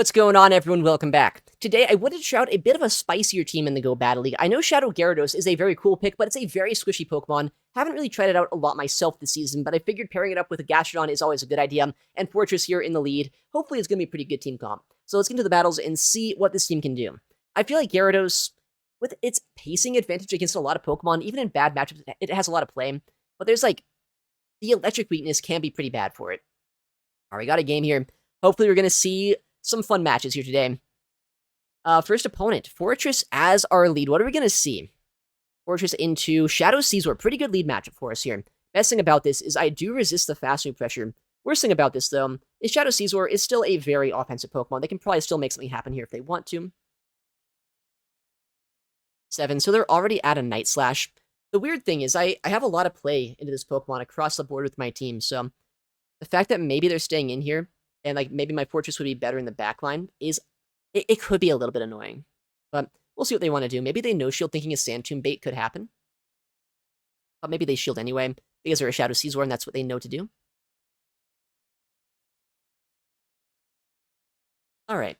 What's going on, everyone? Welcome back. Today, I wanted to try out a bit of a spicier team in the Go Battle League. I know Shadow Gyarados is a very cool pick, but it's a very squishy Pokemon. Haven't really tried it out a lot myself this season, but I figured pairing it up with a Gastrodon is always a good idea, and Fortress here in the lead. Hopefully, it's going to be a pretty good team comp. So let's get into the battles and see what this team can do. I feel like Gyarados, with its pacing advantage against a lot of Pokemon, even in bad matchups, it has a lot of play, but there's like, the electric weakness can be pretty bad for it. All right, we got a game here. Hopefully, we're going to see some fun matches here today. First opponent, Fortress as our lead. What are we going to see? Fortress into Shadow Caesar. Pretty good lead matchup for us here. Best thing about this is I do resist the fast move pressure. Worst thing about this, though, is Shadow Caesar is still a very offensive Pokemon. They can probably still make something happen here if they want to. 7, so they're already at a Night Slash. The weird thing is I have a lot of play into this Pokemon across the board with my team, so the fact that maybe they're staying in here and like maybe my Fortress would be better in the backline is it could be a little bit annoying. But we'll see what they want to do. Maybe they no shield thinking a Sand Tomb bait could happen. But maybe they shield anyway because they're a Shadow Caesar and that's what they know to do. Alright.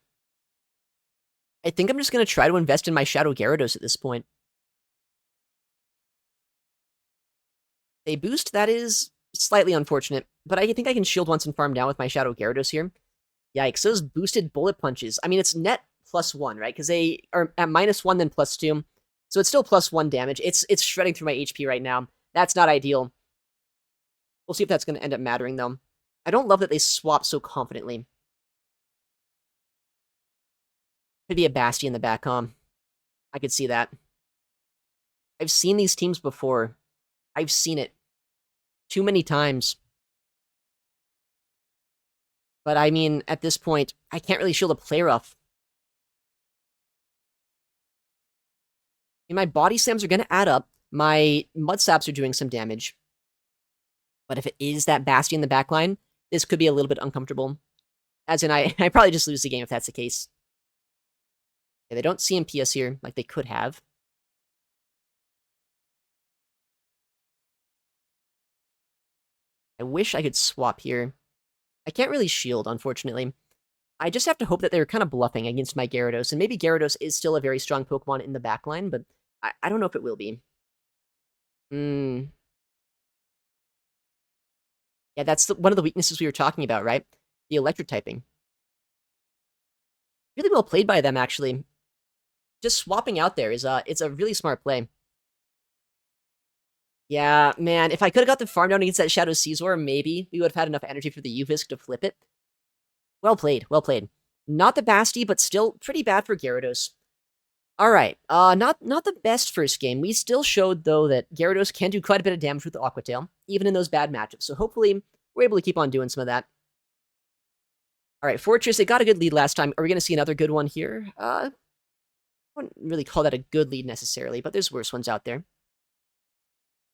I think I'm just going to try to invest in my Shadow Gyarados at this point. They boost, that is slightly unfortunate, but I think I can shield once and farm down with my Shadow Gyarados here. Yikes, those boosted bullet punches. I mean, it's net +1, right? Because they are at -1, then +2. So it's still +1 damage. It's shredding through my HP right now. That's not ideal. We'll see if that's going to end up mattering, though. I don't love that they swap so confidently. Could be a Bastion in the back, huh? I could see that. I've seen these teams before. I've seen it too many times. But I mean, at this point, I can't really shield a play rough. My body slams are going to add up. My mud saps are doing some damage. But if it is that Bastion in the backline, this could be a little bit uncomfortable. As in, I probably just lose the game if that's the case. Yeah, they don't CMP us here like they could have. I wish I could swap here. I can't really shield, unfortunately. I just have to hope that they're kind of bluffing against my Gyarados, and maybe Gyarados is still a very strong Pokemon in the backline, but I don't know if it will be. Yeah, that's one of the weaknesses we were talking about, right? The electric typing. Really well played by them, actually. Just swapping out there is it's a really smart play. Yeah, man, if I could have got the farm down against that Shadow Caesar, maybe we would have had enough energy for the Uvisk to flip it. Well played, well played. Not the Basti, but still pretty bad for Gyarados. Alright, not the best first game. We still showed, though, that Gyarados can do quite a bit of damage with the Aqua Tail, even in those bad matchups, so hopefully we're able to keep on doing some of that. Alright, Fortress, it got a good lead last time. Are we going to see another good one here? I wouldn't really call that a good lead necessarily, but there's worse ones out there.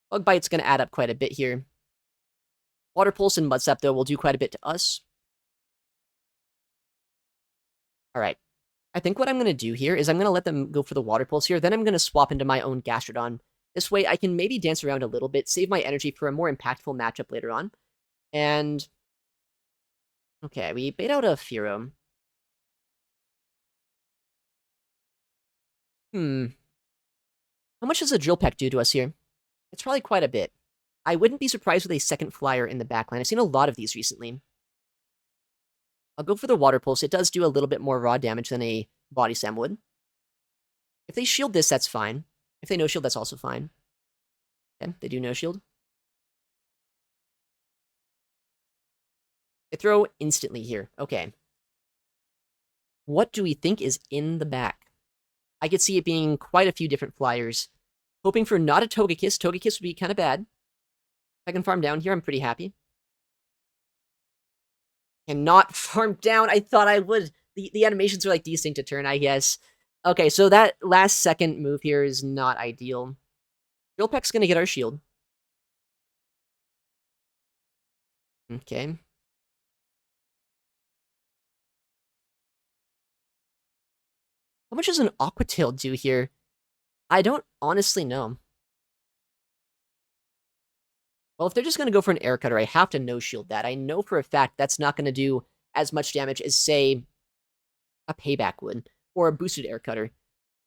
Bug Bite's going to add up quite a bit here. Water Pulse and Mud Sap, though, will do quite a bit to us. Alright. I think what I'm going to do here is I'm going to let them go for the Water Pulse here, then I'm going to swap into my own Gastrodon. This way I can maybe dance around a little bit, save my energy for a more impactful matchup later on. And... okay, we bait out a Fearow. How much does a Drill Peck do to us here? It's probably quite a bit. I wouldn't be surprised with a second flyer in the backline. I've seen a lot of these recently. I'll go for the Water Pulse. It does do a little bit more raw damage than a Body Slam would. If they shield this, that's fine. If they no-shield, that's also fine. Okay, they do no-shield. They throw instantly here. Okay. What do we think is in the back? I could see it being quite a few different flyers. Hoping for not a Togekiss. Togekiss would be kind of bad. If I can farm down here, I'm pretty happy. Cannot farm down. I thought I would. The animations are like desync to turn, I guess. Okay, so that last second move here is not ideal. Drill Peck's gonna get our shield. Okay. How much does an Aqua Tail do here? I don't honestly know. Well, if they're just going to go for an Air Cutter, I have to no-shield that. I know for a fact that's not going to do as much damage as, say, A Payback would. Or a boosted Air Cutter.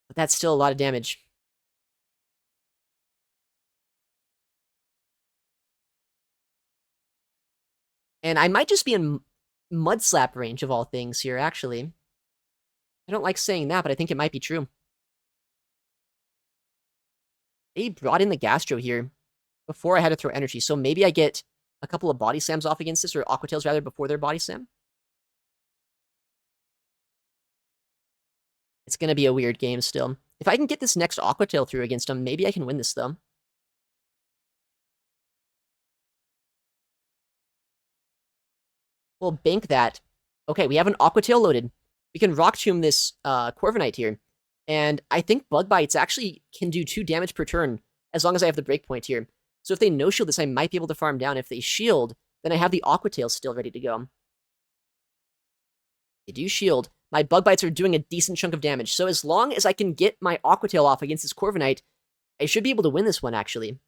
But that's still a lot of damage. And I might just be in Mud Slap range of all things here, actually. I don't like saying that, but I think it might be true. They brought in the Gastro here before I had to throw energy, so maybe I get a couple of Body Slams off against this, or Aqua Tails rather, before their Body Slam. It's going to be a weird game still. If I can get this next Aqua Tail through against them, maybe I can win this, though. We'll bank that. Okay, we have an Aqua Tail loaded. We can Rock Tomb this Corviknight here. And I think Bug Bites actually can do 2 damage per turn, as long as I have the breakpoint here. So if they no-shield this, I might be able to farm down. If they shield, then I have the Aqua Tail still ready to go. They do shield. My Bug Bites are doing a decent chunk of damage. So as long as I can get my Aqua Tail off against this Corviknight, I should be able to win this one, actually.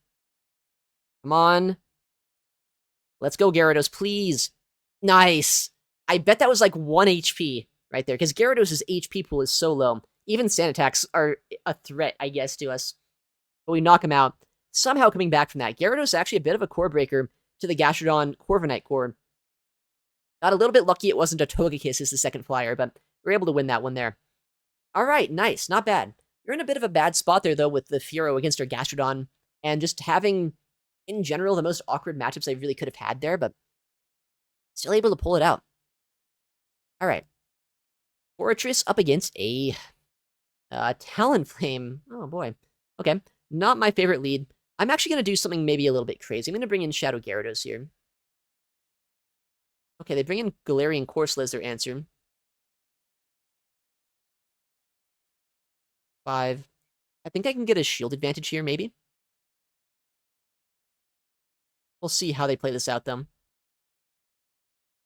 Come on. Let's go, Gyarados, please. Nice. I bet that was like 1 HP right there, because Gyarados' HP pool is so low. Even Sand Attacks are a threat, I guess, to us. But we knock him out. Somehow coming back from that. Gyarados is actually a bit of a core breaker to the Gastrodon Corviknight core. Got a little bit lucky it wasn't a Togekiss as the second flyer, but we're able to win that one there. Alright, nice. Not bad. You're in a bit of a bad spot there, though, with the Fearow against our Gastrodon, and just having, in general, the most awkward matchups I really could have had there, but still able to pull it out. Alright. Fortress up against a Talonflame. Oh, boy. Okay. Not my favorite lead. I'm actually going to do something maybe a little bit crazy. I'm going to bring in Shadow Gyarados here. Okay, they bring in Galarian Corsola as their answer. 5. I think I can get a shield advantage here, maybe. We'll see how they play this out, though.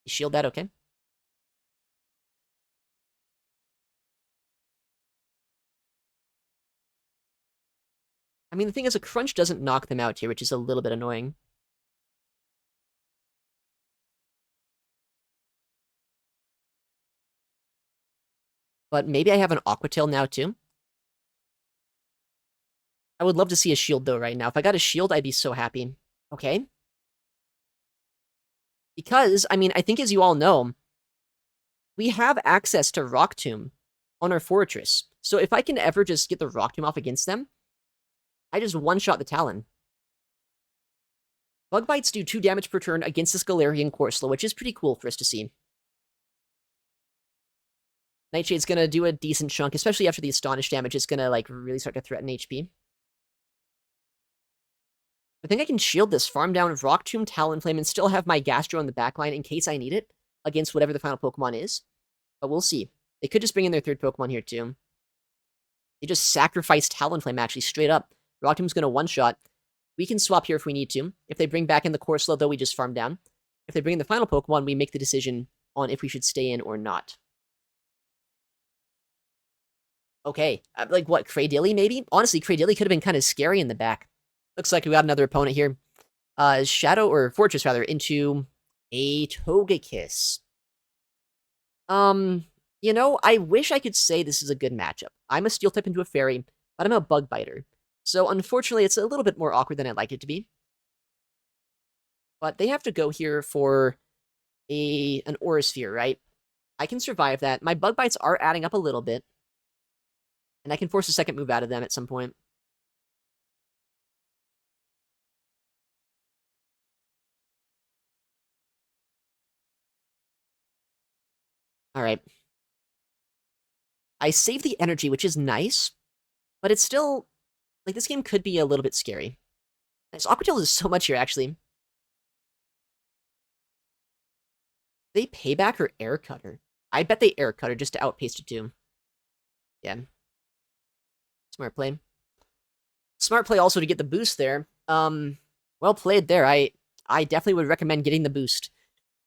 Shield that, okay. I mean, the thing is, a Crunch doesn't knock them out here, which is a little bit annoying. But maybe I have an Aqua Tail now, too. I would love to see a shield, though, right now. If I got a shield, I'd be so happy. Okay. Because, I mean, I think as you all know, we have access to Rock Tomb on our Fortress. So if I can ever just get the Rock Tomb off against them, I just one-shot the Talon. Bug Bites do 2 damage per turn against this Galarian Corsola, which is pretty cool for us to see. Nightshade's gonna do a decent chunk, especially after the Astonish damage. It's gonna, like, really start to threaten HP. I think I can shield this, farm down Rock Tomb, Talonflame, and still have my Gastro in the backline in case I need it against whatever the final Pokemon is. But we'll see. They could just bring in their third Pokemon here, too. They just sacrificed Talonflame, actually, straight up. Rock Tomb's gonna one-shot. We can swap here if we need to. If they bring back in the Corsola, though, we just farm down. If they bring in the final Pokemon, we make the decision on if we should stay in or not. Okay, like what, Cradilly maybe? Honestly, Cradilly could have been kind of scary in the back. Looks like we got another opponent here. Shadow, or Fortress rather, into a Togekiss. You know, I wish I could say this is a good matchup. I'm a Steel type into a Fairy, but I'm a Bug Biter. So unfortunately, it's a little bit more awkward than I'd like it to be. But they have to go here for an Aura Sphere, right? I can survive that. My Bug Bites are adding up a little bit. And I can force a second move out of them at some point. Alright. I save the energy, which is nice. But it's still... like, this game could be a little bit scary. Nice. Aqua Tail is so much here, actually. They Payback or Air Cutter? I bet they Air Cutter just to outpace it too. Yeah. Smart play. Smart play also to get the boost there. Well played there. I definitely would recommend getting the boost.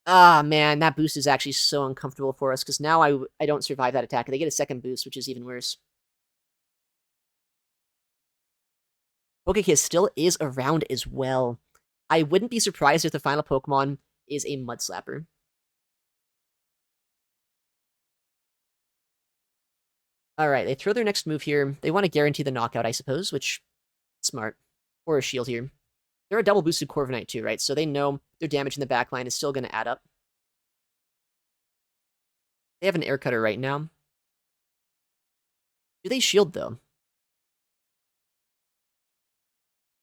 Ah, man, that boost is actually so uncomfortable for us, because now I don't survive that attack. They get a second boost, which is even worse. Pokekiss still is around as well. I wouldn't be surprised if the final Pokemon is a Mud Slapper. Alright, they throw their next move here. They want to guarantee the knockout, I suppose, which smart. Or a shield here. They're a double boosted Corviknight too, right? So they know their damage in the backline is still going to add up. They have an air cutter right now. Do they shield, though?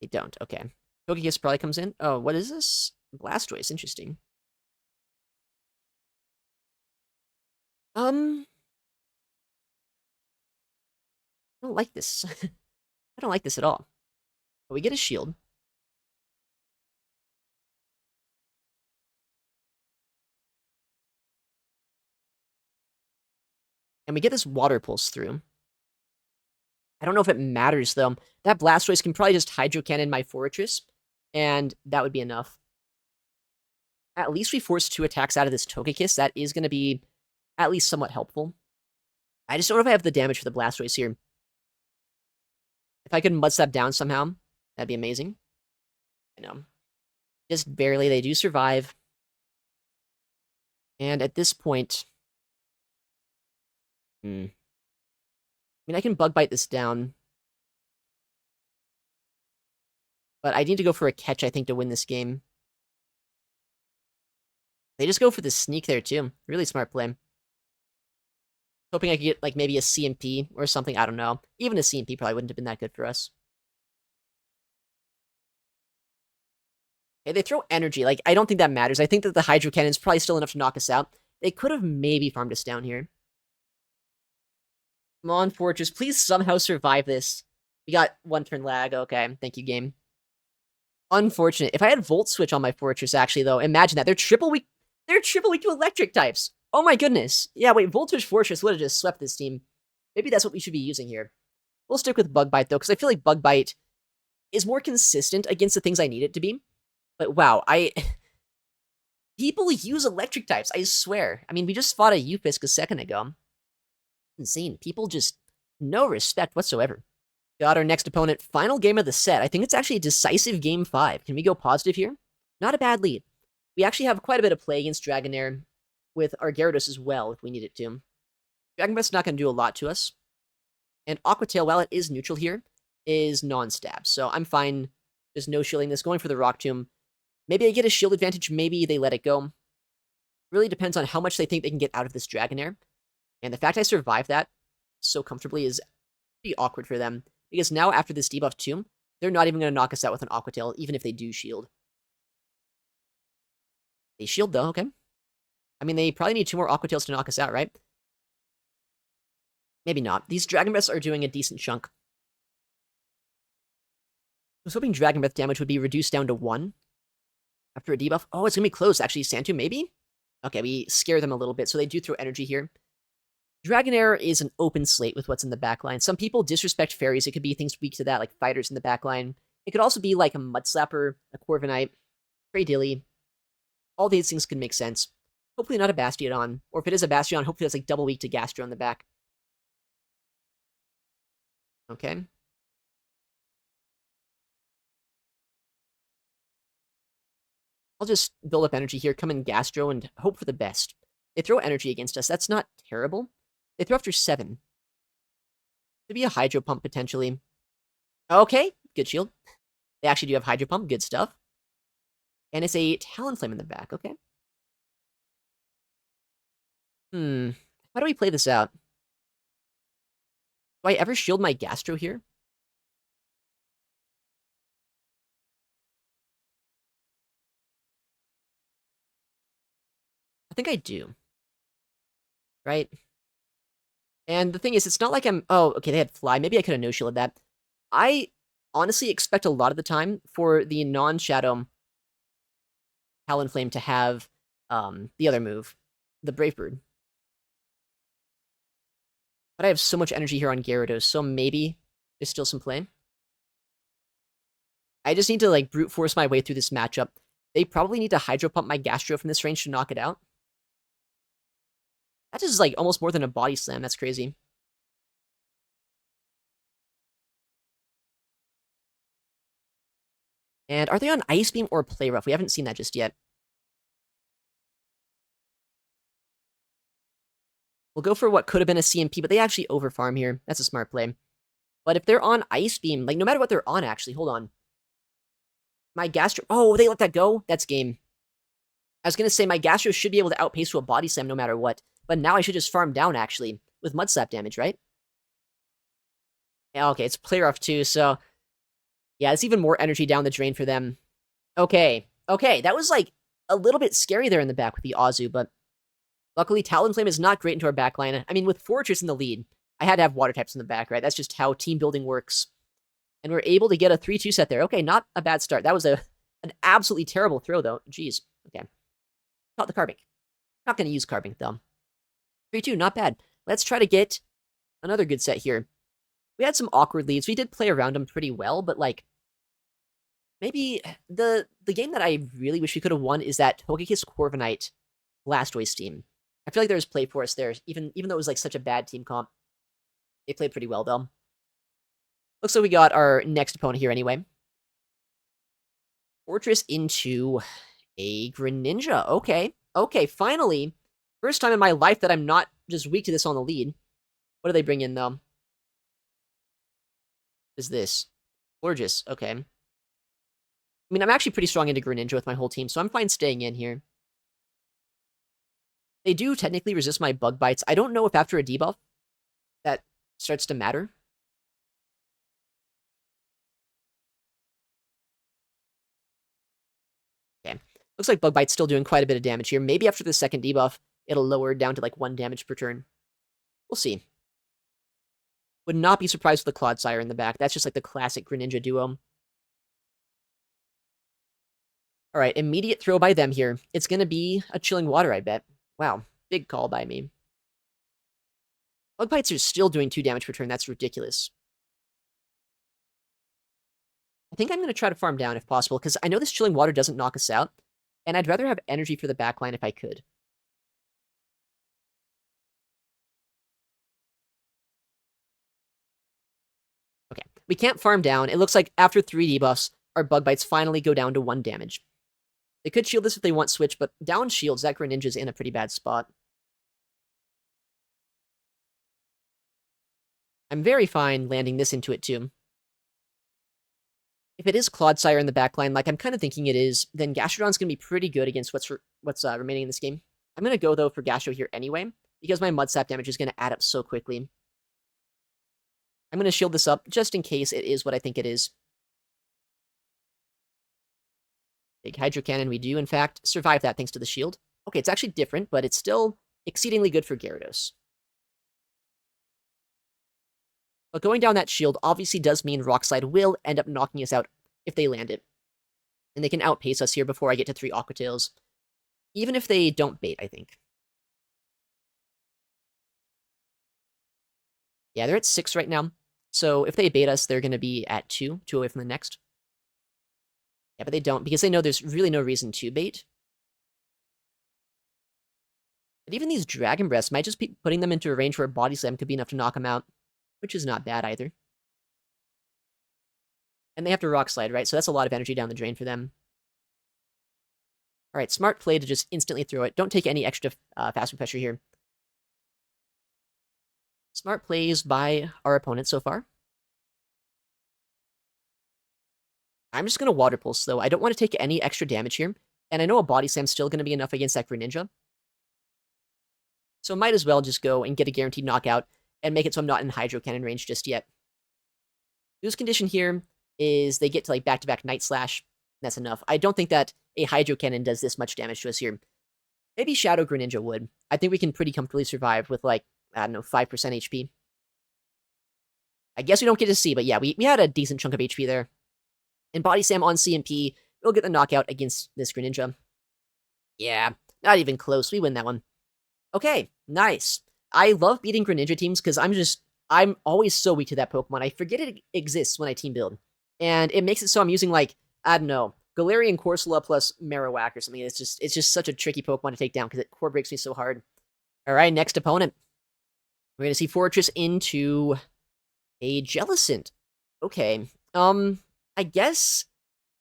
They don't. Okay. Togekiss probably comes in. Oh, what is this? Blastoise. Interesting. I don't like this. I don't like this at all. But we get a shield. And we get this Water Pulse through. I don't know if it matters, though. That Blastoise can probably just Hydro Cannon my Fortress, and that would be enough. At least we forced 2 attacks out of this Togekiss. That is going to be at least somewhat helpful. I just don't know if I have the damage for the Blastoise here. If I could Mud Slap down somehow, that'd be amazing. I know. Just barely. They do survive. And at this point... I mean, I can Bug Bite this down. But I need to go for a catch, I think, to win this game. They just go for the sneak there, too. Really smart play. Hoping I could get, like, maybe a CMP or something. I don't know. Even a CMP probably wouldn't have been that good for us. Okay, they throw energy. Like, I don't think that matters. I think that the Hydro Cannon is probably still enough to knock us out. They could have maybe farmed us down here. Come on, Fortress. Please somehow survive this. We got 1 turn lag. Okay, thank you, game. Unfortunate. If I had Volt Switch on my Fortress, actually, though, imagine that. They're triple weak to electric types. Oh my goodness. Yeah, wait, Volt Switch Fortress would have just swept this team. Maybe that's what we should be using here. We'll stick with Bug Bite, though, because I feel like Bug Bite is more consistent against the things I need it to be. But wow, people use electric types, I swear. I mean, we just fought a Ufisk a second ago. Insane. People just... no respect whatsoever. Got our next opponent. Final game of the set. I think it's actually a decisive game 5. Can we go positive here? Not a bad lead. We actually have quite a bit of play against Dragonair with our Gyarados as well, if we need it to. Dragon Breath's not going to do a lot to us. And Aqua Tail, while it is neutral here, is non-stab. So I'm fine just no shielding this, going for the Rock Tomb. Maybe I get a shield advantage, maybe they let it go. Really depends on how much they think they can get out of this Dragonair. And the fact I survived that so comfortably is pretty awkward for them. Because now, after this debuff too, they're not even going to knock us out with an Aqua Tail, even if they do shield. They shield, though, okay. I mean, they probably need 2 more Aqua Tails to knock us out, right? Maybe not. These Dragon Breaths are doing a decent chunk. I was hoping Dragon Breath damage would be reduced down to 1 after a debuff. Oh, it's going to be close, actually. Santu, maybe? Okay, we scare them a little bit, so they do throw energy here. Dragonair is an open slate with what's in the backline. Some people disrespect fairies. It could be things weak to that, like fighters in the backline. It could also be like a Mud Slapper, a Corviknight, Dilly. All these things could make sense. Hopefully not a Bastiodon. Or if it is a Bastiodon, hopefully that's like double weak to Gastro in the back. Okay. I'll just build up energy here, come in Gastro, and hope for the best. They throw energy against us. That's not terrible. They throw after 7. Could be a Hydro Pump, potentially. Okay, good shield. They actually do have Hydro Pump, good stuff. And it's a Talonflame in the back, okay. How do we play this out? Do I ever shield my Gastro here? I think I do. Right? And the thing is, it's not like I'm... oh, okay, they had Fly. Maybe I could have no-shielded that. I honestly expect a lot of the time for the non-Shadow Talonflame to have the other move, the Brave Bird. But I have so much energy here on Gyarados, so maybe there's still some play. I just need to, like, brute force my way through this matchup. They probably need to Hydro Pump my Gastro from this range to knock it out. That is, like, almost more than a Body Slam. That's crazy. And are they on Ice Beam or Play Rough? We haven't seen that just yet. We'll go for what could have been a CMP, but they actually overfarm here. That's a smart play. But if they're on Ice Beam, like, no matter what they're on, actually, hold on. My Gastro... Oh, they let that go? That's game. I was going to say my Gastro should be able to outpace to a Body Slam no matter what. But now I should just farm down, actually, with Mud Slap damage, right? Yeah, okay, it's player off too, so... Yeah, it's even more energy down the drain for them. Okay, that was, like, a little bit scary there in the back with the Azu, but... Luckily, Talonflame is not great into our backline. I mean, with Fortress in the lead, I had to have water types in the back, right? That's just how team building works. And we're able to get a 3-2 set there. Okay, not a bad start. That was an absolutely terrible throw, though. Jeez. Okay. Caught the Carbink. Not going to use Carbink, though. 3-2, not bad. Let's try to get another good set here. We had some awkward leads. We did play around them pretty well, but, like, maybe the game that I really wish we could have won is that Togekiss Corviknight Blastoise team. I feel like there was play for us there, even though it was, like, such a bad team comp. They played pretty well, though. Looks like we got our next opponent here anyway. Fortress into a Greninja. Okay, finally. First time in my life that I'm not just weak to this on the lead. What do they bring in, though? What is this? Gorgeous, okay. I mean, I'm actually pretty strong into Greninja with my whole team, so I'm fine staying in here. They do technically resist my Bug Bites. I don't know if after a debuff that starts to matter. Okay. Looks like Bug Bite's still doing quite a bit of damage here. Maybe after the second debuff, it'll lower down to like 1 damage per turn. We'll see. Would not be surprised with the Clodsire in the back. That's just like the classic Greninja duo. Alright, immediate throw by them here. It's gonna be a Chilling Water, I bet. Wow, big call by me. Bug Bites are still doing 2 damage per turn. That's ridiculous. I think I'm going to try to farm down if possible, because I know this Chilling Water doesn't knock us out, and I'd rather have energy for the backline if I could. Okay, we can't farm down. It looks like after 3 debuffs, our Bug Bites finally go down to 1 damage. They could shield this if they want switch, but down shields, that Greninja's in a pretty bad spot. I'm very fine landing this into it too. If it is Clodsire in the backline, like I'm kind of thinking it is, then Gastrodon's going to be pretty good against what's remaining in this game. I'm going to go, though, for Gastro here anyway, because my Mud Slap damage is going to add up so quickly. I'm going to shield this up, just in case it is what I think it is. Big Hydro Cannon, we do, in fact, survive that thanks to the shield. Okay, it's actually different, but it's still exceedingly good for Gyarados. But going down that shield obviously does mean Rock Slide will end up knocking us out if they land it. And they can outpace us here before I get to 3 Aqua Tails. Even if they don't bait, I think. Yeah, they're at 6 right now. So if they bait us, they're going to be at 2 away from the next. Yeah, but they don't, because they know there's really no reason to bait. But even these Dragon Breaths might just be putting them into a range where Body Slam could be enough to knock them out, which is not bad either. And they have to Rock Slide, right? So that's a lot of energy down the drain for them. Alright, smart play to just instantly throw it. Don't take any extra fast pressure here. Smart plays by our opponent so far. I'm just going to Water Pulse, though. I don't want to take any extra damage here. And I know a Body Slam's still going to be enough against that Greninja. So might as well just go and get a guaranteed knockout and make it so I'm not in Hydro Cannon range just yet. Lose condition here is they get to like back-to-back Night Slash. That's enough. I don't think that a Hydro Cannon does this much damage to us here. Maybe Shadow Greninja would. I think we can pretty comfortably survive with like, I don't know, 5% HP. I guess we don't get to see, but yeah, we had a decent chunk of HP there. And Body Slam on CMP will get the knockout against this Greninja. Yeah, not even close. We win that one. Okay, nice. I love beating Greninja teams because I'm always so weak to that Pokemon. I forget it exists when I team build. And it makes it so I'm using like, I don't know, Galarian Corsola plus Marowak or something. It's just such a tricky Pokemon to take down because it core breaks me so hard. Alright, next opponent. We're gonna see Fortress into a Jellicent. Okay. I guess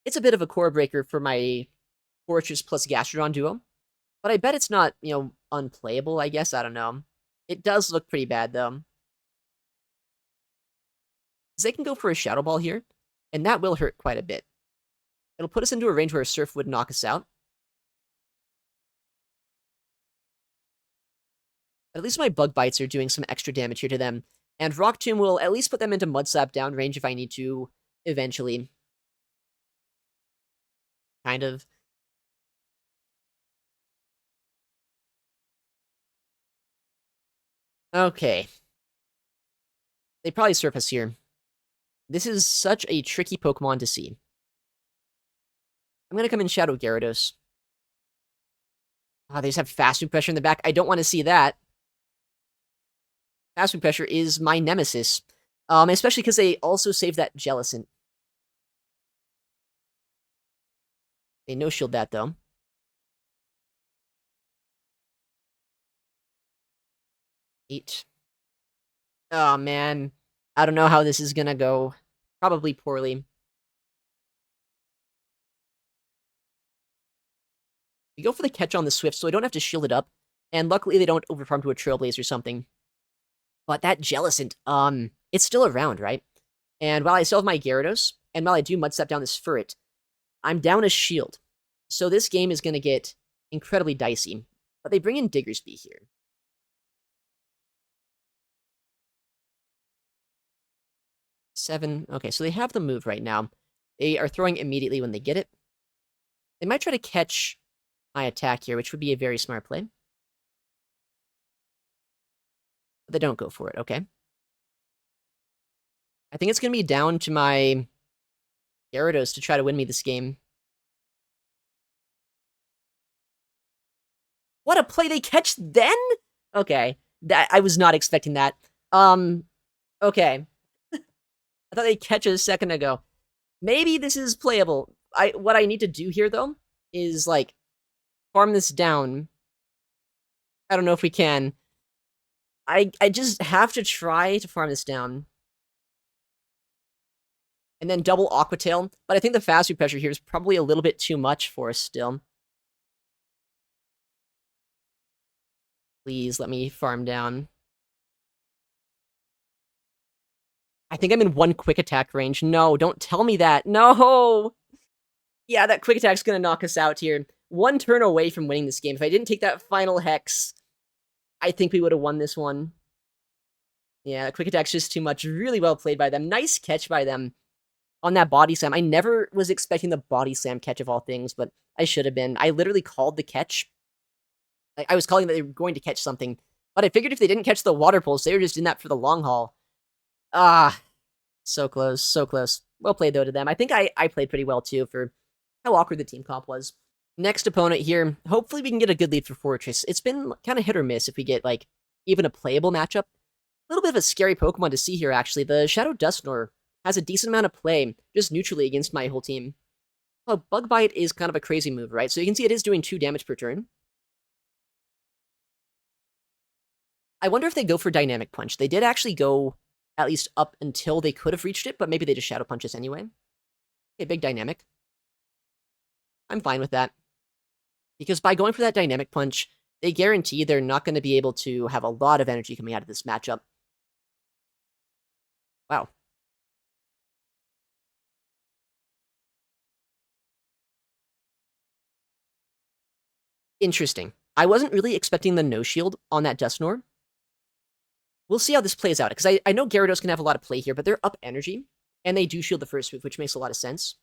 it's a bit of a core breaker for my Fortress plus Gastrodon duo. But I bet it's not, unplayable, I guess. I don't know. It does look pretty bad, though. They can go for a Shadow Ball here, and that will hurt quite a bit. It'll put us into a range where a Surf would knock us out. At least my Bug Bites are doing some extra damage here to them, and Rock Tomb will at least put them into Mud Slap down range if I need to, eventually. Kind of. Okay. They probably Surface here. This is such a tricky Pokemon to see. I'm gonna come in Shadow Gyarados. Ah, they just have Fast Food Pressure in the back. I don't want to see that. Fast Food Pressure is my nemesis. Especially because they also save that Jellicent. They no-shield that, though. Eight. Oh, man. I don't know how this is gonna go. Probably poorly. We go for the catch on the Swift, so I don't have to shield it up. And luckily, they don't overfarm to a Trailblaze or something. But that Jellicent, it's still around, right? And while I still have my Gyarados, and while I do Mud Step down this Furret, I'm down a shield. So this game is going to get incredibly dicey. But they bring in Diggersby here. Seven. Okay, so they have the move right now. They are throwing immediately when they get it. They might try to catch my attack here, which would be a very smart play. But they don't go for it, okay. I think it's going to be down to my Gyarados to try to win me this game. What a play, they catch then? Okay, that I was not expecting that. Okay. I thought they'd catch it a second ago. Maybe this is playable. What I need to do here, though, is, like, farm this down. I don't know if we can. I just have to try to farm this down. And then double Aqua Tail. But I think the Fast Food Pressure here is probably a little bit too much for us still. Please let me farm down. I think I'm in one quick attack range. No, don't tell me that. No! Yeah, that quick attack's gonna knock us out here. One turn away from winning this game. If I didn't take that final Hex, I think we would have won this one. Yeah, quick attack's just too much. Really well played by them. Nice catch by them on that Body Slam. I never was expecting the Body Slam catch of all things, but I should have been. I literally called the catch. Like, I was calling that they were going to catch something, but I figured if they didn't catch the Water Pulse, they were just in that for the long haul. Ah, so close, so close. Well played, though, to them. I think I played pretty well, too, for how awkward the team comp was. Next opponent here. Hopefully we can get a good lead for Fortress. It's been kind of hit or miss if we get, like, even a playable matchup. A little bit of a scary Pokemon to see here, actually. The Shadow Dusknoir has a decent amount of play, just neutrally against my whole team. Well, Bug Bite is kind of a crazy move, right? So you can see it is doing 2 damage per turn. I wonder if they go for Dynamic Punch. They did actually go at least up until they could have reached it, but maybe they just Shadow Punch us anyway. Okay, big Dynamic. I'm fine with that. Because by going for that Dynamic Punch, they guarantee they're not going to be able to have a lot of energy coming out of this matchup. Wow. Interesting. I wasn't really expecting the no-shield on that Dusknoir. We'll see how this plays out, because I know Gyarados can have a lot of play here, but they're up energy, and they do shield the first move, which makes a lot of sense.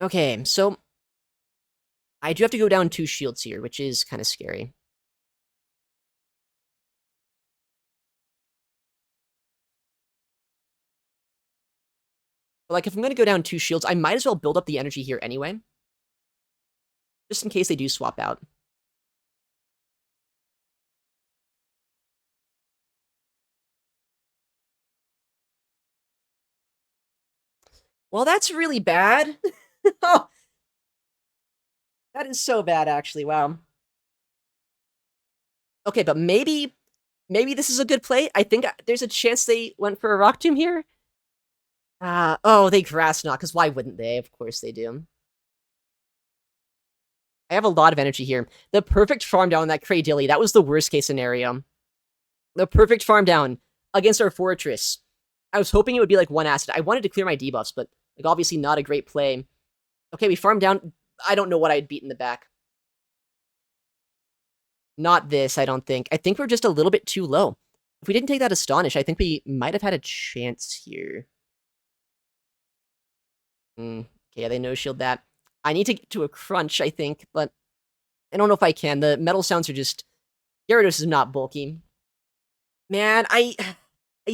Okay, so I do have to go down 2 shields here, which is kind of scary. But, like, if I'm going to go down 2 shields, I might as well build up the energy here anyway. Just in case they do swap out. Well, that's really bad. Oh, that is so bad, actually. Wow. Okay, but maybe this is a good play. I think there's a chance they went for a Rock Tomb here. Oh, they Grass Knot, because why wouldn't they? Of course they do. I have a lot of energy here. The perfect farm down on that Cradilly. That was the worst case scenario. The perfect farm down against our Fortress. I was hoping it would be like one asset. I wanted to clear my debuffs, but like obviously not a great play. Okay, we farmed down. I don't know what I'd beat in the back. Not this, I don't think. I think we're just a little bit too low. If we didn't take that Astonish, I think we might have had a chance here. Okay, yeah, they no-shield that. I need to get to a crunch, I think, but I don't know if I can. The metal sounds are just... Gyarados is not bulky. Man, I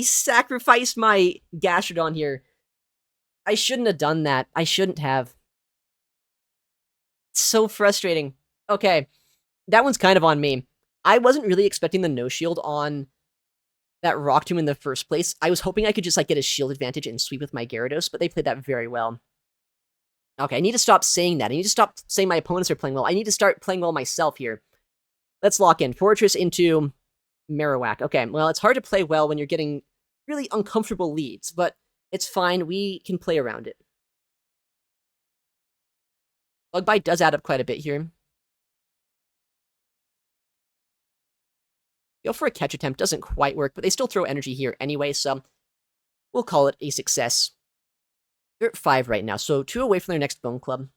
sacrificed my Gastrodon here. I shouldn't have done that. I shouldn't have. It's so frustrating. Okay, that one's kind of on me. I wasn't really expecting the no-shield on that Rock Tomb in the first place. I was hoping I could just like get a shield advantage and sweep with my Gyarados, but they played that very well. Okay, I need to stop saying that. I need to stop saying my opponents are playing well. I need to start playing well myself here. Let's lock in. Fortress into Marowak. Okay, well, it's hard to play well when you're getting really uncomfortable leads, but it's fine. We can play around it. Bug Bite does add up quite a bit here. Go for a catch attempt. Doesn't quite work, but they still throw energy here anyway, so we'll call it a success. They're at 5 right now, so 2 away from their next Bone Club.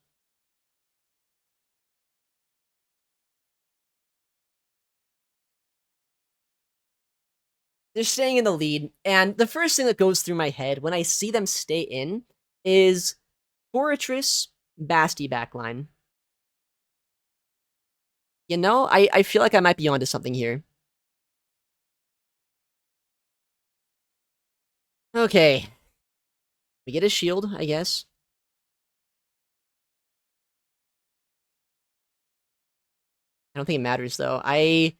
They're staying in the lead, and the first thing that goes through my head when I see them stay in is Fortress, Basti backline. You know, I feel like I might be onto something here. Okay. We get a shield, I guess. I don't think it matters, though. I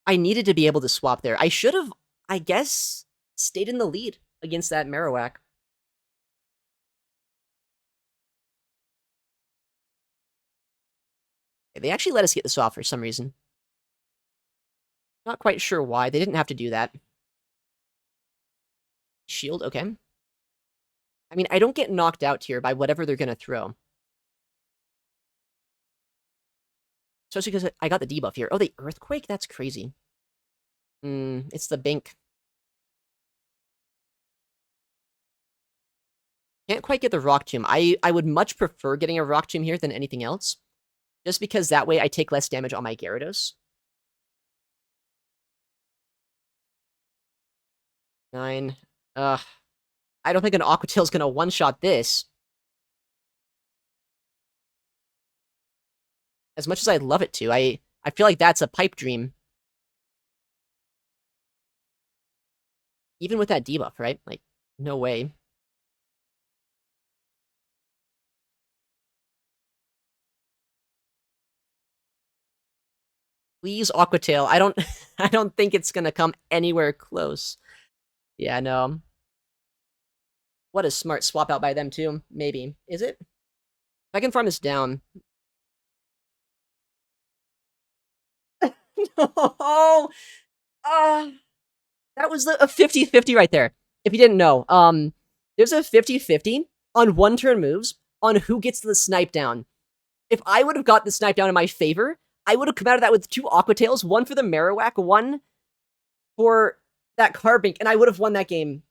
needed to be able to swap there. I should have, I guess, stayed in the lead against that Marowak. They actually let us get this off for some reason. Not quite sure why. They didn't have to do that. Shield, okay. I mean, I don't get knocked out here by whatever they're going to throw. Especially because I got the debuff here. Oh, the Earthquake? That's crazy. It's the Bink. Can't quite get the Rock Tomb. I would much prefer getting a Rock Tomb here than anything else. Just because that way I take less damage on my Gyarados. 9. I don't think an Aqua Tail's gonna one-shot this. As much as I'd love it to, I feel like that's a pipe dream. Even with that debuff, right? Like, no way. Please, Aqua Tail. I don't I don't think it's gonna come anywhere close. Yeah, no. What a smart swap out by them, too. Maybe. Is it? If I can farm this down. No! That was a 50-50 right there. If you didn't know. There's a 50-50 on one-turn moves on who gets the snipe down. If I would have got the snipe down in my favor, I would have come out of that with 2 Aqua Tails, one for the Marowak, one for that Carbink, and I would have won that game.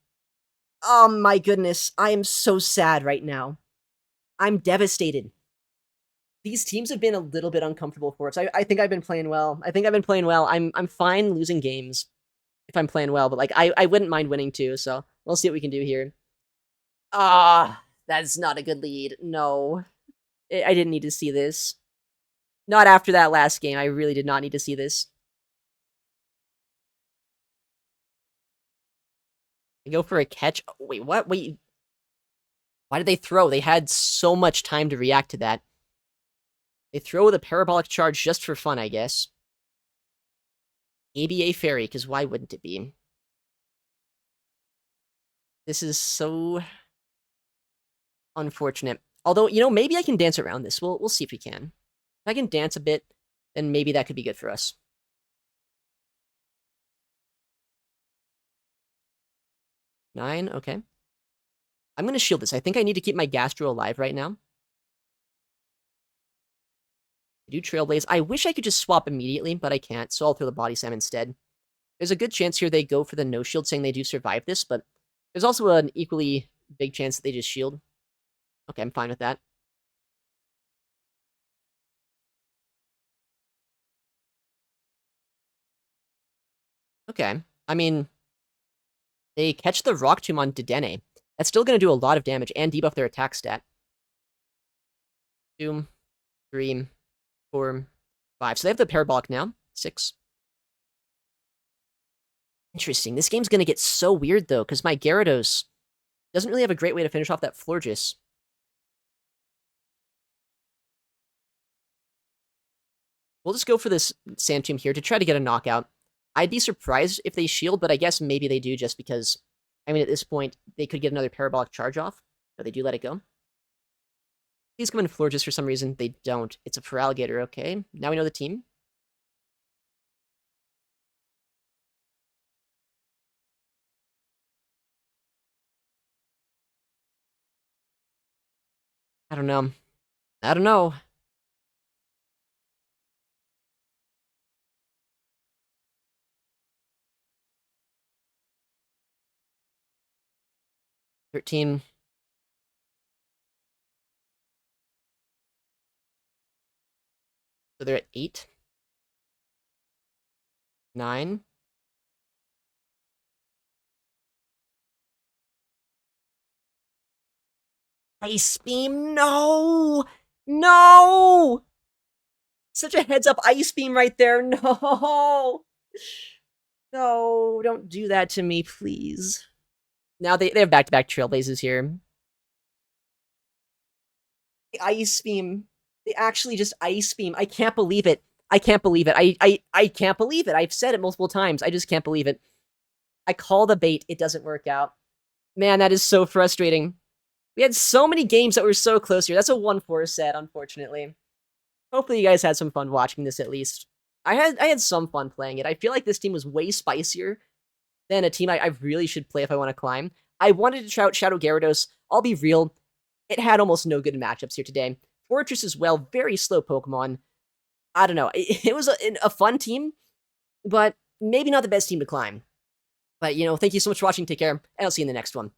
Oh my goodness, I am so sad right now. I'm devastated. These teams have been a little bit uncomfortable for us. I think I've been playing well. I'm fine losing games if I'm playing well, but like I wouldn't mind winning too, so we'll see what we can do here. That's not a good lead. No. I didn't need to see this. Not after that last game. I really did not need to see this. I go for a catch. Oh, wait, what? Wait. Why did they throw? They had so much time to react to that. They throw the parabolic charge just for fun, I guess. ABA Fairy, because why wouldn't it be? This is so unfortunate. Although, you know, maybe I can dance around this. We'll see if we can. If I can dance a bit, then maybe that could be good for us. 9, okay. I'm gonna shield this. I think I need to keep my Gastro alive right now. I do Trailblaze. I wish I could just swap immediately, but I can't, so I'll throw the Body Slam instead. There's a good chance here they go for the no-shield, saying they do survive this, but there's also an equally big chance that they just shield. Okay, I'm fine with that. Okay. I mean, they catch the Rock Tomb on Dedenne. That's still going to do a lot of damage and debuff their attack stat. 2, 3, 4, 5. So they have the Parabolic now. 6. Interesting. This game's going to get so weird, though, because my Gyarados doesn't really have a great way to finish off that Florges. We'll just go for this Sand Tomb here to try to get a knockout. I'd be surprised if they shield, but I guess maybe they do just because, I mean, at this point, they could get another Parabolic charge off. No, they do let it go. Please come in Florges for some reason. They don't. It's a Feraligatr, okay. Now we know the team. I don't know. I don't know. $13. So they're at 8. 9. Ice Beam, no! No! Such a heads-up Ice Beam right there, no! No, don't do that to me, please. Now they have back-to-back Trailblazers here. The Ice Beam. They actually just Ice Beam. I can't believe it. I can't believe it. I can't believe it. I've said it multiple times. I just can't believe it. I call the bait. It doesn't work out. Man, that is so frustrating. We had so many games that were so close here. That's a 1-4 set, unfortunately. Hopefully you guys had some fun watching this at least. I had some fun playing it. I feel like this team was way spicier than a team I really should play if I want to climb. I wanted to try out Shadow Gyarados. I'll be real. It had almost no good matchups here today. Fortress as well, very slow Pokemon. I don't know. It was a fun team, but maybe not the best team to climb. But, thank you so much for watching. Take care, and I'll see you in the next one.